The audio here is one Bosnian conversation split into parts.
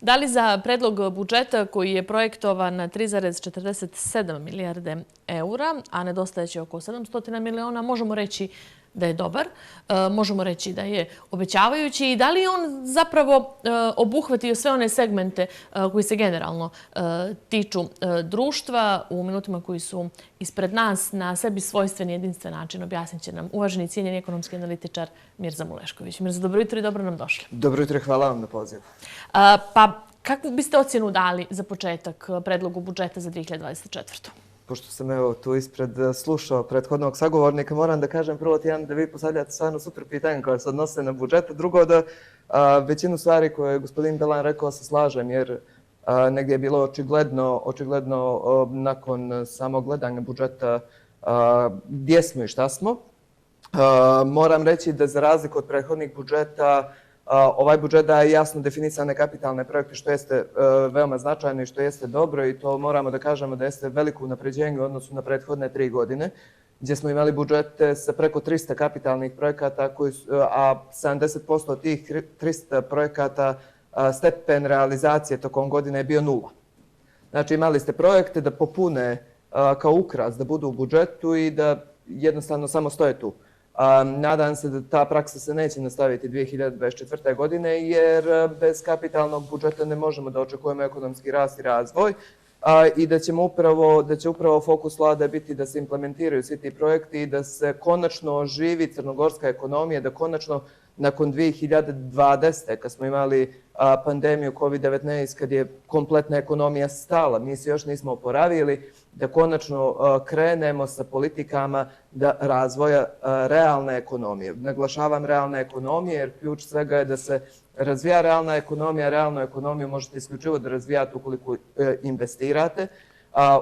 Da li za predlog budžeta koji je projektovan na 3,47 milijarde eura, a nedostajeće oko 700 miliona, možemo reći da je dobar, možemo reći da je obećavajući i da li je on zapravo obuhvatio sve one segmente koji se generalno tiču društva u minutima koji su ispred nas na sebi svojstven i jedinstven način. Objasnit će nam uvaženi i cijenjeni ekonomski analitičar Mirza Mulešković. Mirza, dobro jutro i dobro nam došli. Dobro jutro i hvala vam na pozivu. Pa kakvu biste ocjenu dali za početak predlogu budžeta za 2024. Pošto sam tu ispred slušao prethodnog sagovornika, moram da kažem prvo da vi postavljate stvarno super pitanje koje se odnose na budžet. Drugo da većinu stvari koje je gospodin Belan rekao se slažem jer negdje je bilo očigledno nakon samog gledanja budžeta gdje smo i šta smo. Moram reći da za razliku od prethodnih budžeta ovaj budžet daje jasno definisane kapitalne projekte što jeste veoma značajno i što jeste dobro i to moramo da kažemo da jeste veliko unapređenje u odnosu na prethodne 3 godine gdje smo imali budžete sa preko 300 kapitalnih projekata, a 70% od tih 300 projekata stepen realizacije tokom godine je bio 0. Znači imali ste projekte da popune kao ukras, da budu u budžetu i da jednostavno samo stoje tu. Nadam se da ta praksa se neće nastaviti 2024. godine jer bez kapitalnog budžeta ne možemo da očekujemo ekonomski rast i razvoj i da će upravo fokus vlade biti da se implementiraju svi ti projekti i da se konačno oživi crnogorska ekonomija, da konačno nakon 2020. kad smo imali pandemiju COVID-19, kad je kompletna ekonomija stala, mi se još nismo oporavili, da konačno krenemo sa politikama razvoja realne ekonomije. Naglašavam realne ekonomije jer ključ svega je da se razvija realna ekonomija. Realnu ekonomiju možete isključivo da razvijate ukoliko investirate,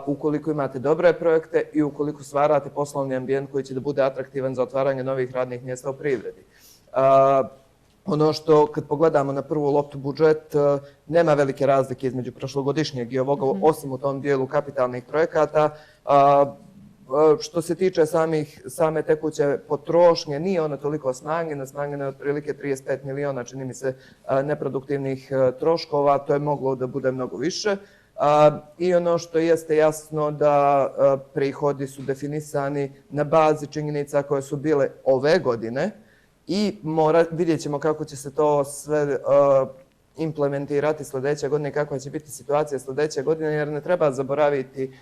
ukoliko imate dobre projekte i ukoliko stvarate poslovni ambijent koji će da bude atraktivan za otvaranje novih radnih mjesta u privredi. Ono što kad pogledamo na prvu loptu budžet, nema velike razlike između prošlogodišnjeg i ovoga, osim u tom dijelu kapitalnih projekata. Što se tiče same tekuće potrošnje, nije ona toliko smanjena je otprilike 35 miliona, čini mi se, neproduktivnih troškova, to je moglo da bude mnogo više. I ono što jeste jasno da prihodi su definisani na bazi činjenica koje su bile ove godine, i vidjet ćemo kako će se to sve implementirati sljedeće godine, kakva će biti situacija sljedeće godine, jer ne treba zaboraviti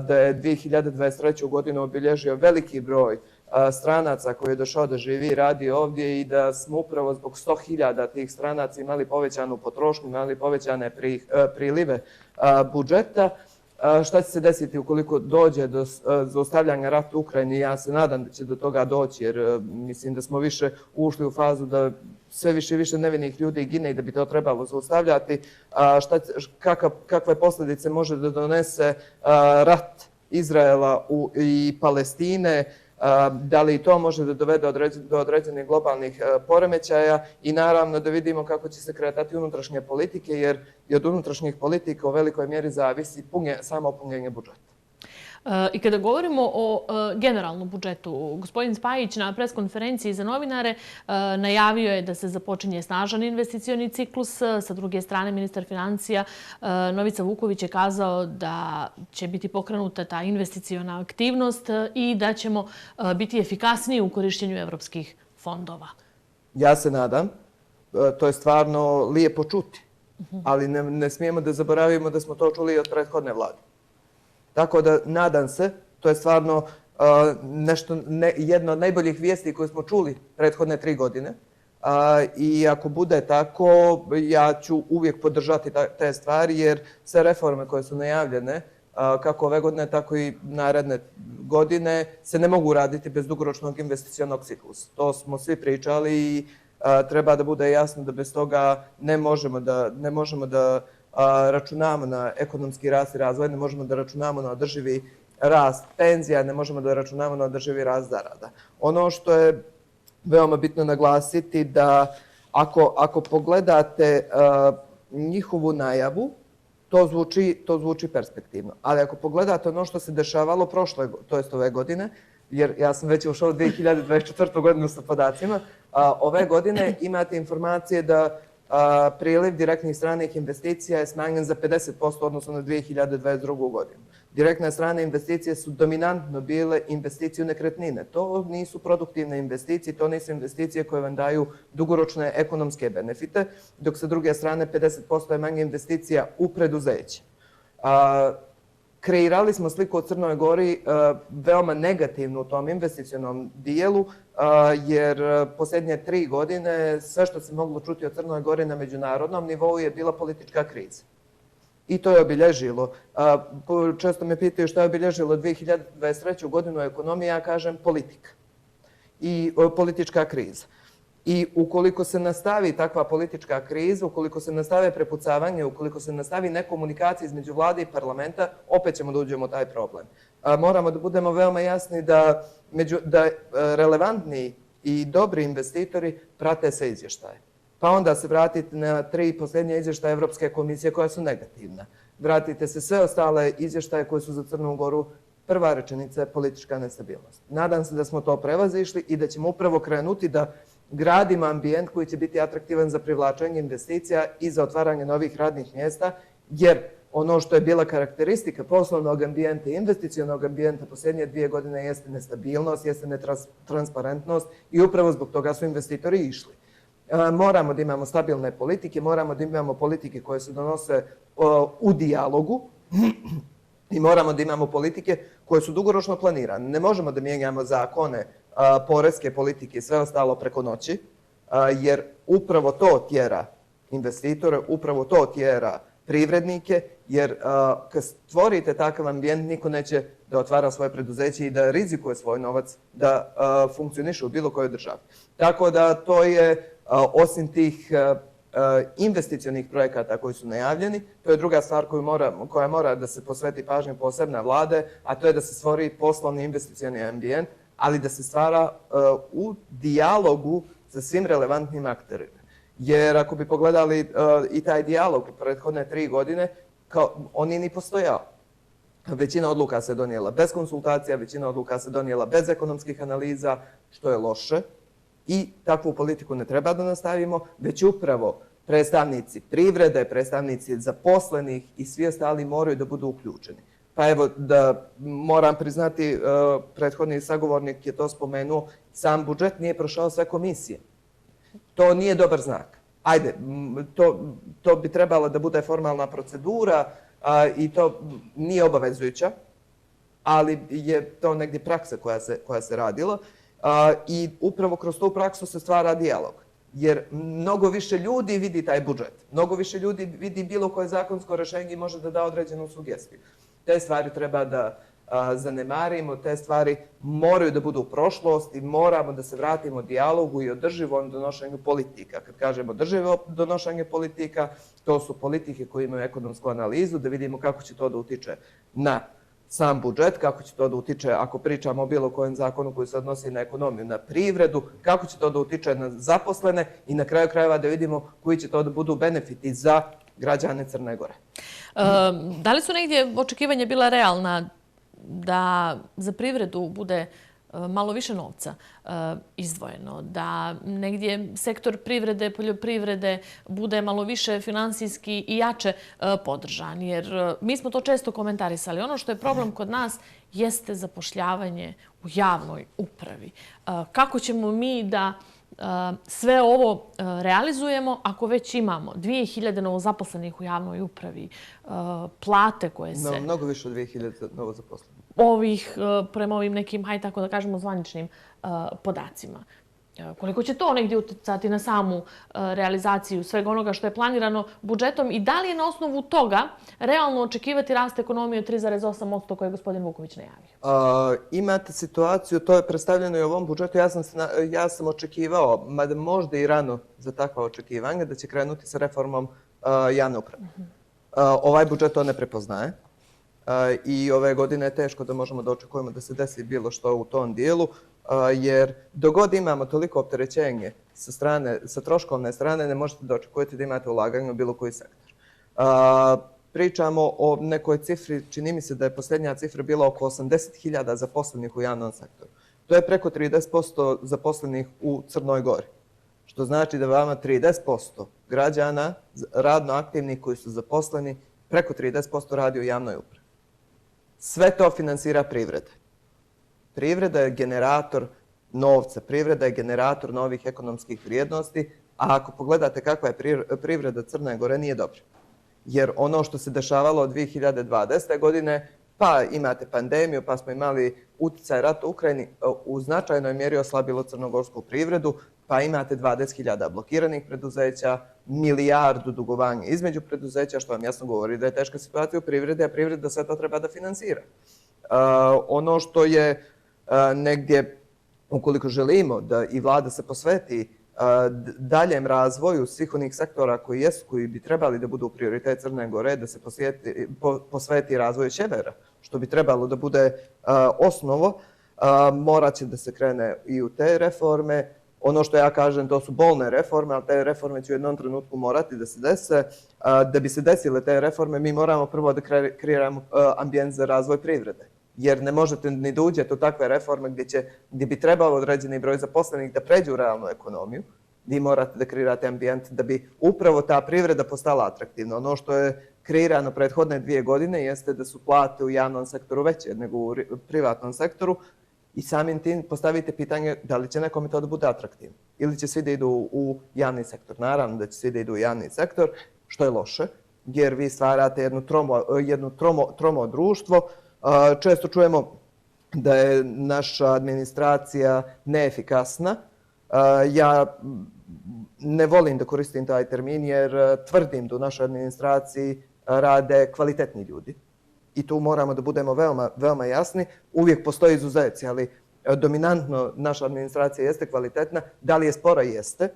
da je 2023. godinu obilježio veliki broj stranaca koji je došao da živi i radi ovdje i da smo upravo zbog 100.000 tih stranaca imali povećanu potrošnju, imali povećane prilive budžeta. Šta će se desiti ukoliko dođe do zaustavljanja rata u Ukrajini? Ja se nadam da će do toga doći jer mislim da smo više ušli u fazu da sve više i više nevinih ljudi gine i da bi to trebalo zaustavljati. Kakve posljedice može da donese rat Izraela i Palestine? Da li i to može da dovede do određenih globalnih poremećaja i naravno da vidimo kako će se kretati unutrašnje politike jer i od unutrašnjih politika u velikoj mjeri zavisi samo punjenje budžeta. I kada govorimo o generalnom budžetu, gospodin Spajić na preskonferenciji za novinare najavio je da se započinje snažan investicioni ciklus. Sa druge strane, ministar financija Novica Vuković je kazao da će biti pokrenuta ta investiciona aktivnost i da ćemo biti efikasniji u korištenju evropskih fondova. Ja se nadam. To je stvarno lijepo čuti, ali ne smijemo da zaboravimo da smo to čuli i od prethodne vlade. Tako da nadam se, to je stvarno jedna od najboljih vijesti koje smo čuli prethodne 3 godine. I ako bude tako, ja ću uvijek podržati te stvari jer sve reforme koje su najavljene, kako ove godine, tako i naredne godine, se ne mogu raditi bez dugoročnog investicionog ciklusa. To smo svi pričali i treba da bude jasno da bez toga ne možemo da računamo na ekonomski rast i razvoj, ne možemo da računamo na održivi rast penzija, ne možemo da računamo na održivi rast zarada. Ono što je veoma bitno naglasiti da ako pogledate njihovu najavu, to zvuči perspektivno. Ali ako pogledate ono što se dešavalo to jest ove godine, jer ja sam već ušao u 2024. godinu sa podacima, ove godine imate informacije da priliv direktnih stranih investicija je smanjen za 50% odnosno na 2022. godinu. Direktne strane investicije su dominantno bile investicije u nekretnine. To nisu produktivne investicije, to nisu investicije koje vam daju dugoročne ekonomske benefite, dok sa druge strane 50% je manje investicija u preduzeće. Kreirali smo sliku o Crnoj Gori veoma negativnu u tom investicionom dijelu, jer posljednje 3 godine sve što se moglo čuti o Crnoj Gori na međunarodnom nivou je bila politička kriza. I to je obilježilo. Često me pitaju šta je obilježilo 2023. godinu ekonomije, ja kažem politika i politička kriza. I ukoliko se nastavi takva politička kriza, ukoliko se nastave prepucavanje, ukoliko se nastavi nekomunikacija između vlade i parlamenta, opet ćemo da uđemo u taj problem. Moramo da budemo veoma jasni da relevantni i dobri investitori prate sve izvještaje. Pa onda se vratite na 3 posljednje izvještaje Evropske komisije koja su negativna. Vratite se sve ostale izvještaje koje su za Crnu Goru. Prva rečenica je politička nestabilnost. Nadam se da smo to prevazišli i da ćemo upravo krenuti da gradimo ambijent koji će biti atraktivan za privlačenje investicija i za otvaranje novih radnih mjesta, jer ono što je bila karakteristika poslovnog ambijenta i investicionog ambijenta posljednje 2 godine jeste nestabilnost, jeste netransparentnost i upravo zbog toga su investitori išli. Moramo da imamo stabilne politike, moramo da imamo politike koje se donose u dijalogu i moramo da imamo politike koje su dugoročno planirane. Ne možemo da mijenjamo zakone, poreske politike i sve ostalo preko noći, jer upravo to tjera investitore, upravo to tjera privrednike, jer kad stvorite takav ambijent, niko neće da otvara svoje preduzeće i da rizikuje svoj novac da funkcioniše u bilo kojoj državi. Tako da to je, osim tih investicionih projekata koji su najavljeni, to je druga stvar koja mora da se posveti pažnju posebna vlade, a to je da se stvori poslovni investicioni ambijent, ali da se stvara u dijalogu sa svim relevantnim akterima. Jer ako bi pogledali i taj dijalog u prethodne 3 godine, on nije ni postojao. Većina odluka se donijela bez konsultacija, većina odluka se donijela bez ekonomskih analiza, što je loše. I takvu politiku ne treba da nastavimo, već upravo predstavnici privrede, predstavnici zaposlenih i svi ostali moraju da budu uključeni. Pa evo, da moram priznati, prethodni sagovornik je to spomenuo, sam budžet nije prošao sve komisije. To nije dobar znak. Ajde, to bi trebala da bude formalna procedura i to nije obavezujuća, ali je to negdje praksa koja se radila. I upravo kroz tu praksu se stvara dijalog. Jer mnogo više ljudi vidi taj budžet. Mnogo više ljudi vidi bilo koje zakonsko rješenje i može da da određenu sugestiju. Te stvari treba da zanemarimo, te stvari moraju da budu u prošlosti, moramo da se vratimo dijalogu i održivom donošenju politika. Kad kažemo održivo donošenje politika, to su politike koje imaju ekonomsku analizu, da vidimo kako će to da utiče na sam budžet, kako će to da utiče, ako pričamo o bilo kojem zakonu koji se odnosi na ekonomiju, na privredu, kako će to da utiče na zaposlene i na kraju krajeva da vidimo koji će to da budu benefiti za građane Crne Gore. Da li su negdje očekivanja bila realna da za privredu bude malo više novca izdvojeno, da negdje sektor privrede, poljoprivrede bude malo više finansijski i jače podržan? Jer mi smo to često komentarisali. Ono što je problem kod nas jeste zapošljavanje u javnoj upravi. Kako ćemo mi da sve ovo realizujemo ako već imamo 2000 novozaposlenih u javnoj upravi, plate koje se... Mnogo više od 2000 novozaposlenih. Prema ovim nekim, hajde tako da kažemo, zvaničnim podacima. Koliko će to negdje utjecati na samu realizaciju svega onoga što je planirano budžetom i da li je na osnovu toga realno očekivati rast ekonomije od 3,8% koje je gospodin Vuković najavio? Imate situaciju, to je predstavljeno i u ovom budžetu, ja sam očekivao, mada možda i rano za takva očekivanja, da će krenuti sa reformom javne uprave. Ovaj budžet to ne prepoznaje. I ove godine je teško da možemo da očekujemo da se desi bilo što u tom dijelu, jer dogod imamo toliko opterećenje sa troškovne strane, ne možete da očekujete da imate ulaganje u bilo koji sektor. Pričamo o nekoj cifri, čini mi se da je posljednja cifra bila oko 80.000 zaposlenih u javnom sektoru. To je preko 30% zaposlenih u Crnoj Gori. Što znači da vama 30% građana radno aktivnih koji su zaposleni, preko 30% radi u javnoj upravi. Sve to finansira privreda. Privreda je generator novca, privreda je generator novih ekonomskih vrijednosti, a ako pogledate kakva je privreda Crne Gore, nije dobro. Jer ono što se dešavalo od 2020. godine, pa imate pandemiju, pa smo imali utjecaj rata u Ukrajini, u značajnoj mjeri oslabilo crnogorsku privredu, pa imate 20.000 blokiranih preduzeća, milijardu dugovanja između preduzeća, što vam jasno govori da je teška situacija u privredi, a privreda sve to treba da finansira. Ono što je negdje, ukoliko želimo da i vlada se posveti daljem razvoju svih onih sektora koji bi trebali da budu prioritet Crne Gore, da se posveti razvoju sjevera, što bi trebalo da bude osnovo, morat će da se krene i u te reforme. Ono što ja kažem, to su bolne reforme, ali te reforme će u jednom trenutku morati da se dese. Da bi se desile te reforme, mi moramo prvo da kreiramo ambijent za razvoj privrede. Jer ne možete ni da uđete u takve reforme gdje bi trebalo određeni broj zaposlenih da pređu u realnu ekonomiju. Vi morate da kreirate ambijent da bi upravo ta privreda postala atraktivna. Ono što je kreirano prethodne 2 godine jeste da su plate u javnom sektoru veće nego u privatnom sektoru i samim tim postavite pitanje da li će nekome to da bude atraktivno ili će svi da idu u javni sektor. Naravno da će svi da idu u javni sektor, što je loše, jer vi stvarate jedno tromo društvo. Često čujemo da je naša administracija neefikasna. Ja ne volim da koristim taj termin jer tvrdim da u našoj administraciji rade kvalitetni ljudi. I tu moramo da budemo veoma jasni. Uvijek postoji izuzeci, ali dominantno naša administracija jeste kvalitetna. Da li je spora? Jeste.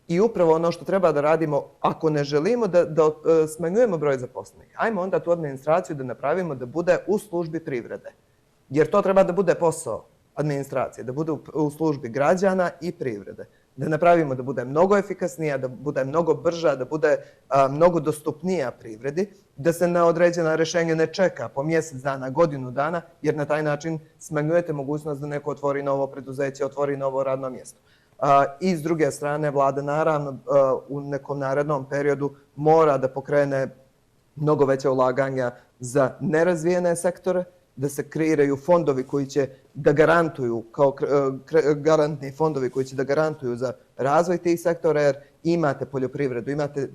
I upravo ono što treba da radimo, ako ne želimo da smanjujemo broj zaposlenih, ajmo onda tu administraciju da napravimo da bude u službi privrede. Jer to treba da bude posao administracije, da bude u službi građana i privrede. Da napravimo da bude mnogo efikasnija, da bude mnogo brža, da bude mnogo dostupnija privredi, da se na određena rješenja ne čeka po mjesec dana, godinu dana, jer na taj način smanjujete mogućnost da neko otvori novo preduzeće, otvori novo radno mjesto. I s druge strane, vlada naravno u nekom narednom periodu mora da pokrene mnogo veće ulaganja za nerazvijene sektore, da se kreiraju fondovi koji će da garantuju, kao garantni fondovi koji će da garantuju za razvoj tih sektora, jer imate poljoprivredu, imate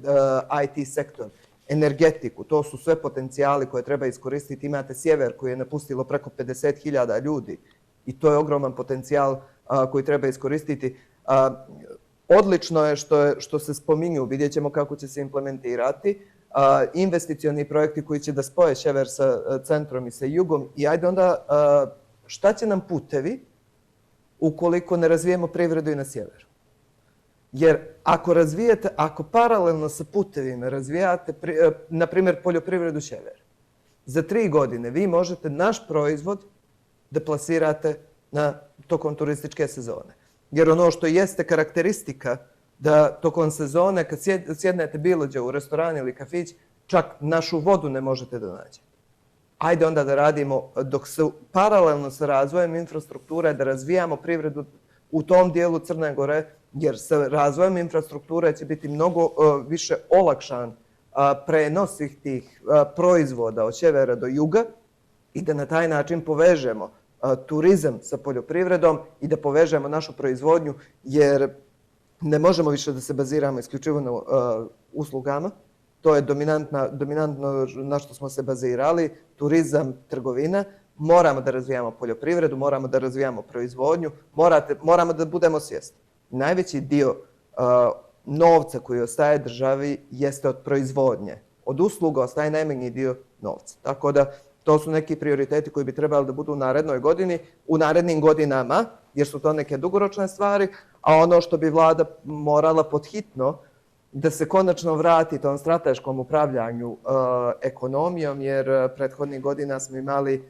IT sektor, energetiku, to su sve potencijali koje treba iskoristiti. Imate sjever koji je napustilo preko 50.000 ljudi i to je ogroman potencijal koji treba iskoristiti. Odlično je što se spominju, vidjet ćemo kako će se implementirati investicioni projekti koji će da spoje sjever sa centrom i sa jugom. I ajde onda, šta će nam putevi ukoliko ne razvijemo privredu i na sjeveru? Jer ako paralelno sa putevima razvijate, na primjer, poljoprivredu sjevera, za 3 godine vi možete naš proizvod da plasirate tokom turističke sezone. Jer ono što jeste karakteristika da tokom sezone kad sjednete bilo gdje u restoran ili kafić, čak našu vodu ne možete da nađete. Ajde onda da radimo, dok se paralelno sa razvojem infrastrukture, da razvijamo privredu u tom dijelu Crne Gore, jer sa razvojem infrastrukture će biti mnogo više olakšan prenos svih tih proizvoda od sjevera do juga i da na taj način povežemo turizam sa poljoprivredom i da povežemo našu proizvodnju, jer ne možemo više da se baziramo isključivo na uslugama. To je dominantno na što smo se bazirali, turizam, trgovina. Moramo da razvijamo poljoprivredu, moramo da razvijamo proizvodnju, moramo da budemo svjesni. Najveći dio novca koji ostaje državi jeste od proizvodnje. Od usluga ostaje najmanji dio novca. Tako da to su neki prioriteti koji bi trebali da budu u narednoj godini, u narednim godinama, jer su to neke dugoročne stvari, a ono što bi vlada morala podhitno da se konačno vrati tom strateškom upravljanju ekonomijom, jer prethodnih godina smo imali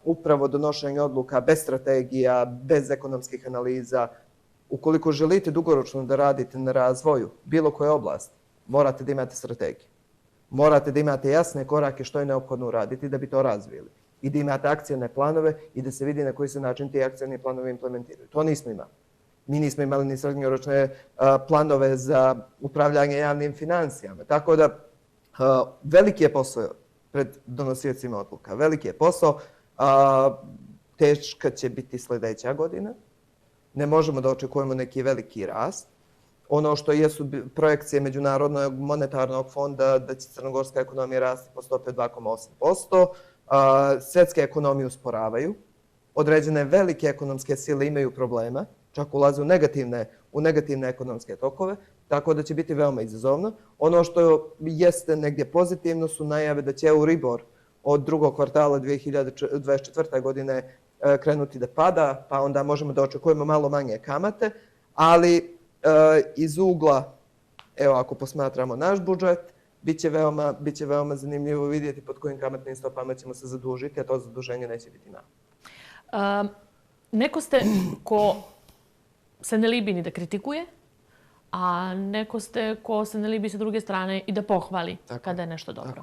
upravo donošenje odluka bez strategija, bez ekonomskih analiza. Ukoliko želite dugoročno da radite na razvoju bilo koje oblasti, morate da imate strategiju. Morate da imate jasne korake što je neophodno uraditi da bi to razvili. I da imate akcijne planove i da se vidi na koji se način ti akcijni planovi implementiraju. To nismo imali. Mi nismo imali ni srednjoročne planove za upravljanje javnim financijama. Tako da veliki je posao pred donosiocima odluka. Veliki je posao. Teška će biti sljedeća godina. Ne možemo da očekujemo neki veliki rast. Ono što jesu projekcije Međunarodnog monetarnog fonda da će crnogorska ekonomija rasti po stope 2,8%. Svjetske ekonomije usporavaju. Određene velike ekonomske sile imaju problema, čak ulaze u negativne ekonomske tokove, tako da će biti veoma izazovno. Ono što jeste negdje pozitivno su najave da će Euribor od drugog kvartala 2024. godine krenuti da pada, pa onda možemo da očekujemo malo manje kamate, ali iz ugla, evo ako posmatramo naš budžet, bit će veoma zanimljivo vidjeti pod kojim kamatnim stopama ćemo se zadužiti, a to zaduženje neće biti malo. Neko ste ko se ne libi ni da kritikuje, a neko ste ko se ne libi sa druge strane i da pohvali kada je nešto dobro.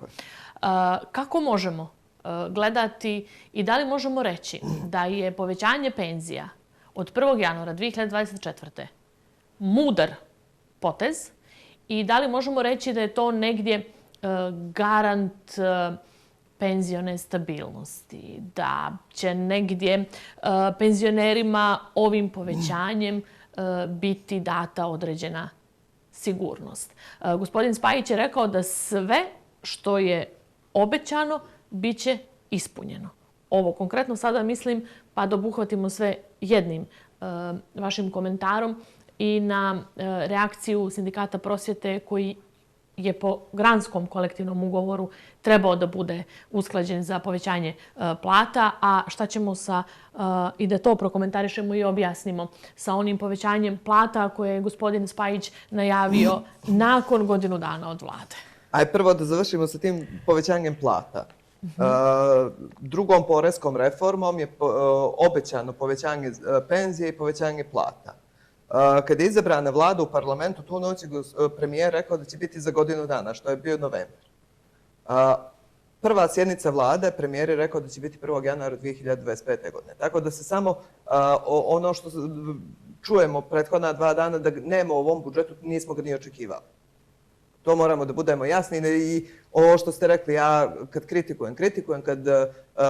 Kako možemo gledati i da li možemo reći da je povećanje penzija od 1. januara 2024. mudar potez i da li možemo reći da je to negdje garant penzione stabilnosti, da će negdje penzionerima ovim povećanjem biti data određena sigurnost. Gospodin Spajić je rekao da sve što je obećano bit će ispunjeno. Ovo konkretno sada mislim, pa da obuhvatimo sve jednim vašim komentarom i na reakciju Sindikata prosvjete koji je po granskom kolektivnom ugovoru trebao da bude usklađen za povećanje plata, a šta ćemo sa, i da to prokomentarišemo i objasnimo, sa onim povećanjem plata koje je gospodin Spajić najavio nakon godinu dana od vlade. Aj prvo da završimo sa tim povećanjem plata. Drugom poreskom reformom je obećano povećanje penzije i povećanje plata. Kada je izabrana vlada u parlamentu, tu noć je premijer rekao da će biti za godinu dana, što je bio novembar. Prva sjednica vlade, premijer je rekao da će biti 1. januara 2025. godine. Tako da se samo ono što čujemo prethodna 2 dana da nema u ovom budžetu, nismo ga ni očekivali. To moramo da budemo jasni i ovo što ste rekli, ja kad kritikujem, kad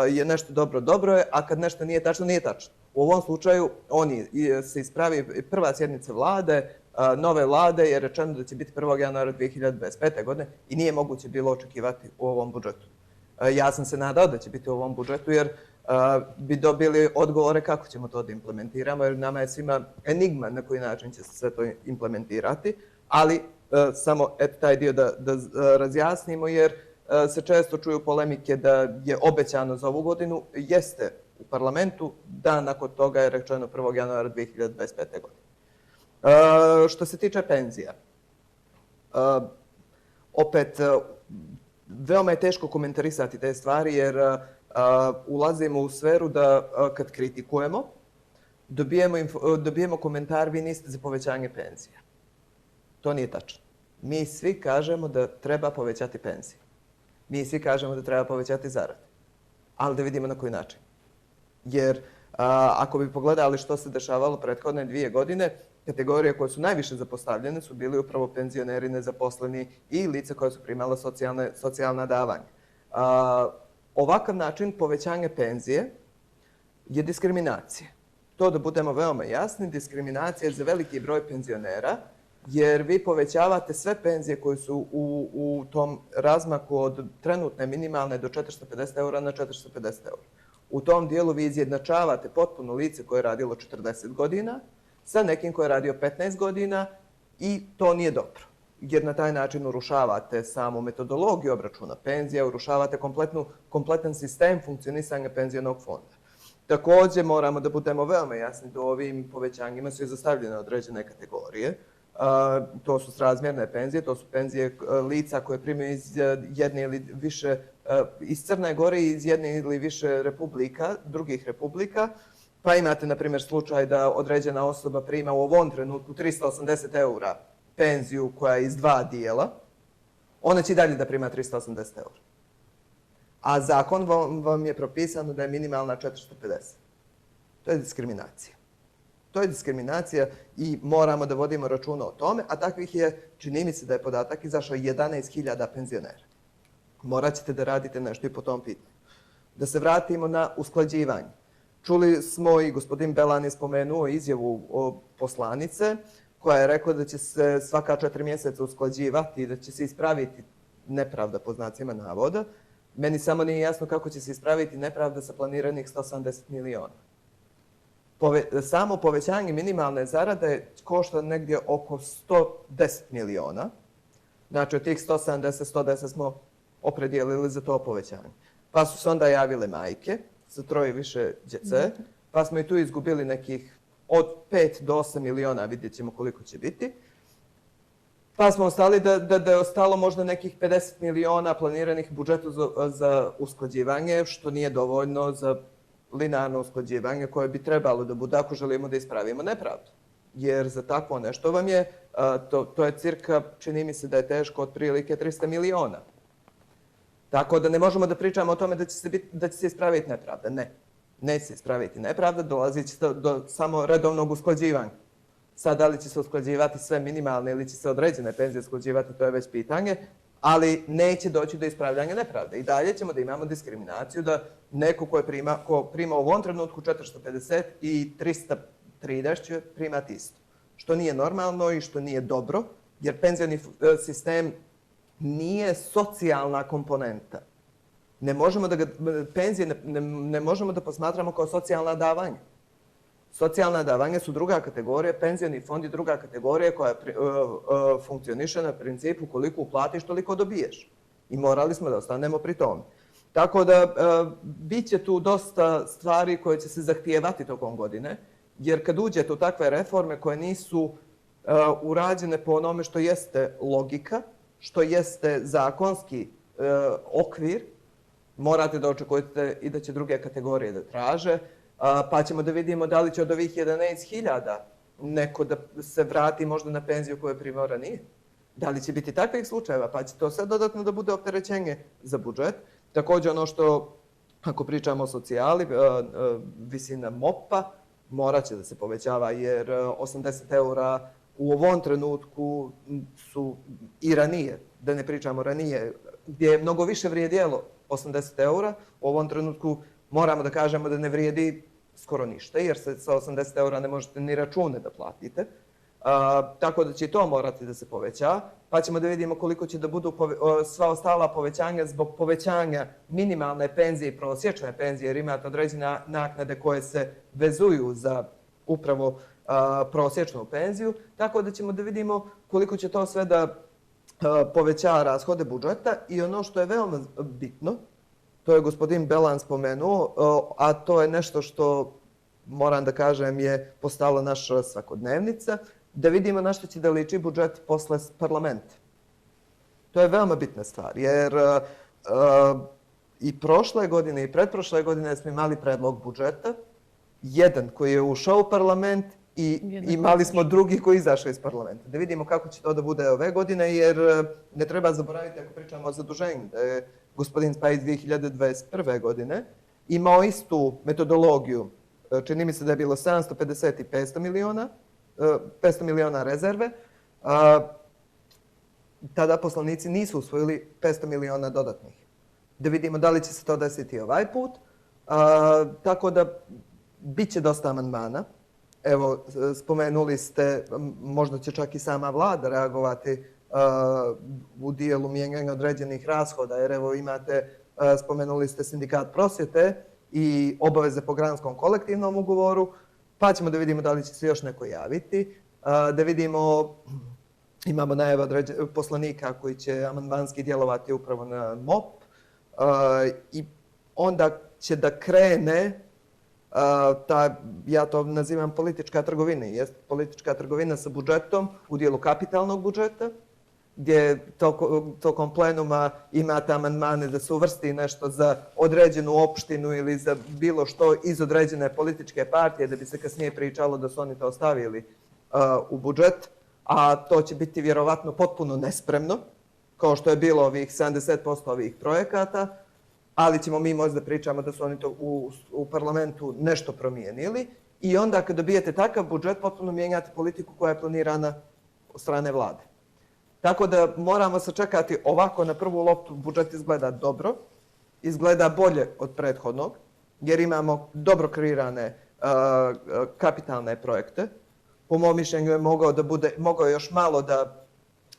je nešto dobro, dobro je, a kad nešto nije tačno, nije tačno. U ovom slučaju oni se ispravi prva sjednica vlade, nove vlade je rečeno da će biti 1. januara 2025. godine i nije moguće bilo očekivati u ovom budžetu. Ja sam se nadao da će biti u ovom budžetu jer bi dobili odgovore kako ćemo to da implementiramo jer nama je svima enigma na koji način će se sve to implementirati, ali samo taj dio da razjasnimo jer se često čuju polemike da je obećano za ovu godinu, jeste u parlamentu, da nakon toga je rečeno 1. januara 2025. godine. Što se tiče penzija, opet veoma je teško komentarisati te stvari jer ulazimo u sferu da kad kritikujemo, dobijemo komentar vi niste za povećanje penzija. To nije tačno. Mi svi kažemo da treba povećati penzije. Mi svi kažemo da treba povećati zarade. Ali da vidimo na koji način. Jer ako bi pogledali što se dešavalo prethodne 2 godine, kategorije koje su najviše zapostavljene su bili upravo penzioneri, nezaposleni i lica koja su primala socijalna davanja. Ovakav način povećanja penzije je diskriminacija. To da budemo veoma jasni, diskriminacija je za veliki broj penzionera, jer vi povećavate sve penzije koje su u tom razmaku od trenutne minimalne do 450 eura na 450 eura. U tom dijelu vi izjednačavate potpuno lice koje je radilo 40 godina sa nekim koje je radio 15 godina i to nije dobro. Jer na taj način urušavate samu metodologiju obračuna penzija, urušavate kompletan sistem funkcionisanja penzijonog fonda. Također moramo da budemo veoma jasni da ovim povećanjima su izostavljene određene kategorije. To su srazmjerne penzije, to su penzije lica koje primaju iz jedne ili više, iz Crne Gore i iz jedne ili više republika, drugih republika. Pa imate, na primjer, slučaj da određena osoba prima u ovom trenutku 380 eura penziju koja je iz 2 dijela, ona će i dalje da prima 380 eura. A zakon vam je propisano da je minimalna 450. To je diskriminacija. To je diskriminacija i moramo da vodimo računa o tome, a takvih je, čini mi se da je podatak izašao 11.000 penzionera. Morat ćete da radite nešto i po tom pitanju. Da se vratimo na usklađivanje. Čuli smo i gospodin Belan je spomenuo izjavu poslanice koja je rekla da će se svaka 4 mjeseca usklađivati i da će se ispraviti nepravda po znacima navoda. Meni samo nije jasno kako će se ispraviti nepravda sa planiranih 180 miliona. Samo povećanje minimalne zarade košta negdje oko 110 miliona. Znači od tih 170 smo opredijelili za to povećanje. Pa su se onda javile majke sa 3 više djece, pa smo i tu izgubili nekih od 5 do 8 miliona, vidjet ćemo koliko će biti. Pa smo ostali da je ostalo možda nekih 50 miliona planiranih budžetu za usklađivanje, što nije dovoljno za linearno usklađivanje koje bi trebalo da bude ako želimo da ispravimo nepravdu. Jer za takvo nešto vam je, to je cirka, čini mi se da je teško otprilike 300 miliona. Tako da ne možemo da pričamo o tome da će se ispraviti nepravda. Ne, neće se ispraviti nepravda, dolazit će do samo redovnog usklađivanja. Sad, da li će se usklađivati sve minimalne ili će se određene penzije usklađivati, to je već pitanje, ali neće doći do ispravljanja nepravde. I dalje ćemo da imamo diskriminaciju da neko ko prima u ovom trenutku 450 i 330 će primati isto. Što nije normalno i što nije dobro, jer penzijni sistem nije socijalna komponenta. Penzije ne možemo da posmatramo kao socijalna davanja. Socijalna davanja su druga kategorija, penzijni fond je druga kategorija koja funkcioniše na principu koliko uplatiš, toliko dobiješ. I morali smo da ostanemo pri tome. Tako da bit će tu dosta stvari koje će se zahtijevati tokom godine, jer kad uđete u takve reforme koje nisu urađene po onome što jeste logika, što jeste zakonski okvir, morate da očekujete i da će druge kategorije da traže, pa ćemo da vidimo da li će od ovih 11.000 neko da se vrati možda na penziju koju je primao ranije. Da li će biti takvih slučajeva, pa će to sve dodatno da bude opterećenje za budžet. Također ono što, ako pričamo o socijali, visina MOP-a morat će da se povećava jer 80 eura u ovom trenutku su i ranije, da ne pričamo ranije, gdje je mnogo više vrijedilo 80 eura, u ovom trenutku moramo da kažemo da ne vrijedi skoro ništa, jer se sa 80 eura ne možete ni račune da platite. Tako da će i to morati da se poveća, pa ćemo da vidimo koliko će da budu sva ostala povećanja zbog povećanja minimalne penzije i prosječne penzije, jer imate određene naknade koje se vezuju za upravo prosječnu penziju, tako da ćemo da vidimo koliko će to sve da poveća rashode budžeta i ono što je veoma bitno, to je gospodin Belan spomenuo, a to je nešto što, moram da kažem, je postala naša svakodnevnica, da vidimo na što će da liči budžet posle parlamenta. To je veoma bitna stvar, jer i prošle godine i pretprošle godine smo imali predlog budžeta, jedan koji je ušao u parlament i imali smo drugi koji je izašao iz parlamenta. Da vidimo kako će to da bude ove godine, jer ne treba zaboraviti, ako pričamo o zaduženju, da je gospodin Spajić 2021. godine imao istu metodologiju. Čini mi se da je bilo 750 i 500 miliona rezerve. Tada poslanici nisu usvojili 500 miliona dodatnih. Da vidimo da li će se to desiti ovaj put. Tako da bit će dosta amandmana. Evo, spomenuli ste, možda će čak i sama vlada reagovati u dijelu mijenjanja određenih rashoda, jer evo imate, spomenuli ste sindikat prosvjete i obaveze po granskom kolektivnom ugovoru, pa ćemo da vidimo da li će se još neko javiti, da vidimo, imamo najava poslanika koji će amandmanski djelovati upravo na MOP i onda će da krene ja to nazivam politička trgovina. Jeste politička trgovina sa budžetom u dijelu kapitalnog budžeta, gdje tokom plenuma imate amandmane da se uvrsti nešto za određenu opštinu ili za bilo što iz određene političke partije, da bi se kasnije pričalo da su oni to ostavili u budžet, a to će biti vjerovatno potpuno nespremno, kao što je bilo ovih 70% ovih projekata, ali ćemo mi možda pričamo da su oni to u parlamentu nešto promijenili i onda kad dobijete takav budžet, potpuno mijenjate politiku koja je planirana od strane vlade. Tako da moramo sačekati ovako na prvu loptu budžet izgleda dobro, izgleda bolje od prethodnog, jer imamo dobro kreirane kapitalne projekte. Po mom mišljenju je mogao još malo da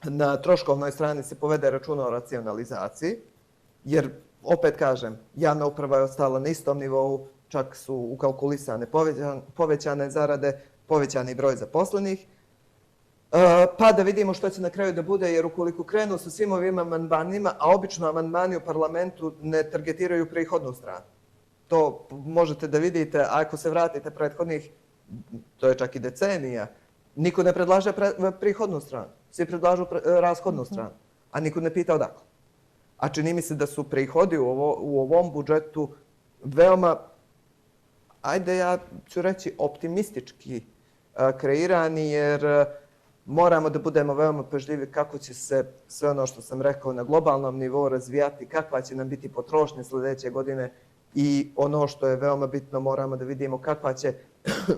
na troškovnoj strani se povede računa o racionalizaciji, jer opet kažem, javna uprava je ostala na istom nivou, čak su ukalkulisane povećane zarade, povećani broj zaposlenih, pa da vidimo što će na kraju da bude, jer ukoliko krenu sa svim ovim amandmanima, a obično amandmani u parlamentu ne targetiraju prihodnu stranu. To možete da vidite, ako se vratite prethodnih, to je čak i decenija, niko ne predlaže prihodnu stranu, svi predlažu rashodnu stranu, a niko ne pita odakle. A čini mi se da su prihodi u ovom budžetu veoma, ajde ja ću reći, optimistički kreirani, jer moramo da budemo veoma pažljivi kako će se sve ono što sam rekao na globalnom nivou razvijati, kakva će nam biti potrošnja sljedeće godine i ono što je veoma bitno, moramo da vidimo kakva će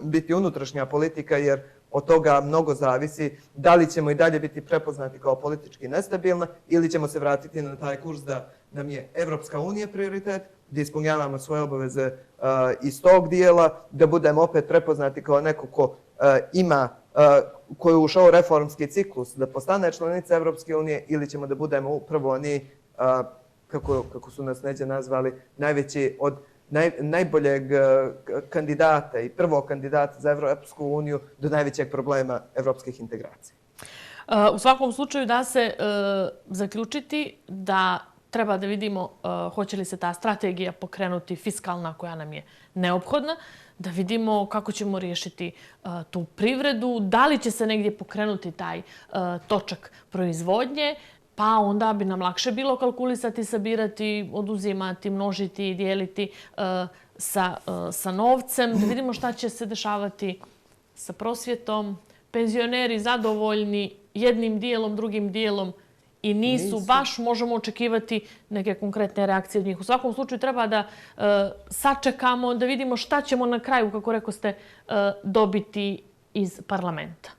biti unutrašnja politika, jer od toga mnogo zavisi da li ćemo i dalje biti prepoznati kao politički nestabilna ili ćemo se vratiti na taj kurs da nam je Evropska unija prioritet, da ispunjavamo svoje obaveze iz tog dijela, da budemo opet prepoznati kao neko ko koji je ušao u reformski ciklus, da postane članica Evropske unije, ili ćemo da budemo upravo oni, kako su nas neđe nazvali, najveći od najboljeg kandidata i prvog kandidata za Evropsku uniju do najvećeg problema evropskih integracija. U svakom slučaju da se zaključiti da treba da vidimo hoće li se ta strategija pokrenuti fiskalna koja nam je neophodna, da vidimo kako ćemo riješiti tu privredu, da li će se negdje pokrenuti taj točak proizvodnje, pa onda bi nam lakše bilo kalkulisati, sabirati, oduzimati, množiti, dijeliti sa novcem, da vidimo šta će se dešavati sa prosvjetom. Penzioneri zadovoljni jednim dijelom, drugim dijelom i nisu baš, možemo očekivati neke konkretne reakcije od njih. U svakom slučaju treba da sačekamo, da vidimo šta ćemo na kraju, kako rekao ste, dobiti iz parlamenta.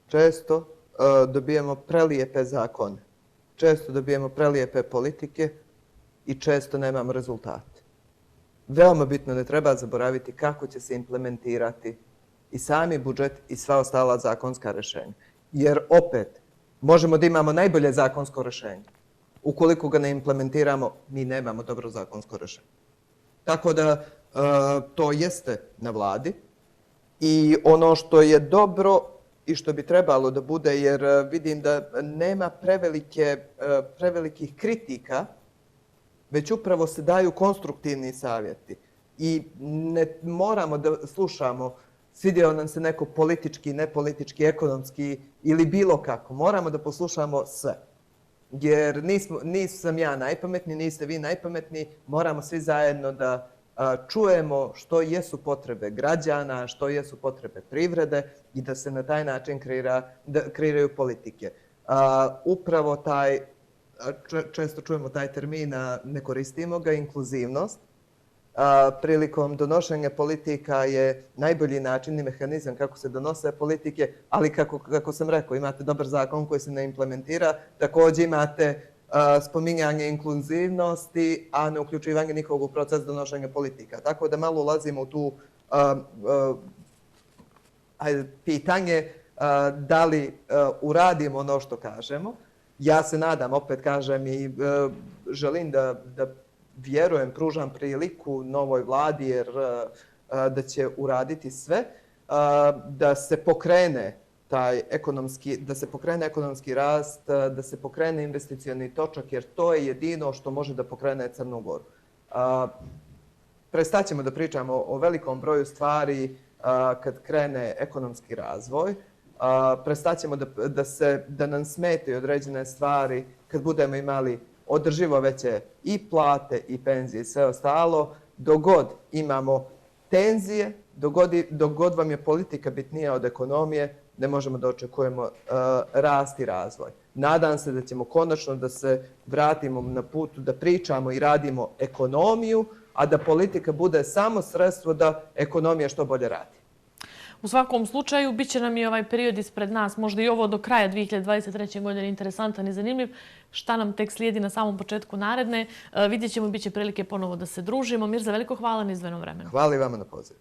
Često dobijemo prelijepe zakone, često dobijemo prelijepe politike i često nemamo rezultate. Veoma bitno, ne treba zaboraviti kako će se implementirati i sami budžet i sva ostala zakonska rješenja. Jer opet, možemo da imamo najbolje zakonsko rješenje. Ukoliko ga ne implementiramo, mi nemamo dobro zakonsko rješenje. Tako da to jeste na vladi i ono što je dobro i što bi trebalo da bude, jer vidim da nema prevelikih kritika, već upravo se daju konstruktivni savjeti. I ne moramo da slušamo svidio nam se neko politički, nepolitički, ekonomski ili bilo kako. Moramo da poslušamo sve. Jer nisam ja najpametniji, niste vi najpametniji. Moramo svi zajedno da čujemo što jesu potrebe građana, što jesu potrebe privrede i da se na taj način kreiraju politike. Upravo taj, često čujemo taj termin, ne koristimo ga, inkluzivnost. Prilikom donošenja politika je najbolji način i mehanizam kako se donose politike, ali kako sam rekao, imate dobar zakon koji se ne implementira, također imate spominjanje inkluzivnosti, a ne uključivanje nikog u proces donošenja politika. Tako da malo ulazimo u tu pitanje da li uradimo ono što kažemo. Ja se nadam, opet kažem, i želim da vjerujem, pružam priliku novoj vladi jer da će uraditi sve, da se pokrene ekonomski rast, da se pokrene investicioni točak, jer to je jedino što može da pokrene Crnu Goru. Prestaćemo da pričamo o velikom broju stvari kad krene ekonomski razvoj. Prestaćemo da nam smetaju određene stvari kad budemo imali održivo veće i plate i penzije i sve ostalo. Dok god imamo tenzije, dok god vam je politika bitnija od ekonomije, ne možemo da očekujemo rast i razvoj. Nadam se da ćemo konačno da se vratimo na putu da pričamo i radimo ekonomiju, a da politika bude samo sredstvo da ekonomija što bolje radi. U svakom slučaju, bit će nam i ovaj period ispred nas, možda i ovo do kraja 2023. godine interesantan i zanimljiv. Šta nam tek slijedi na samom početku naredne, vidjet ćemo, bit će prilike ponovo da se družimo. Mirza, veliko hvala na izdvojenom vremenu. Hvala i vama na pozivu.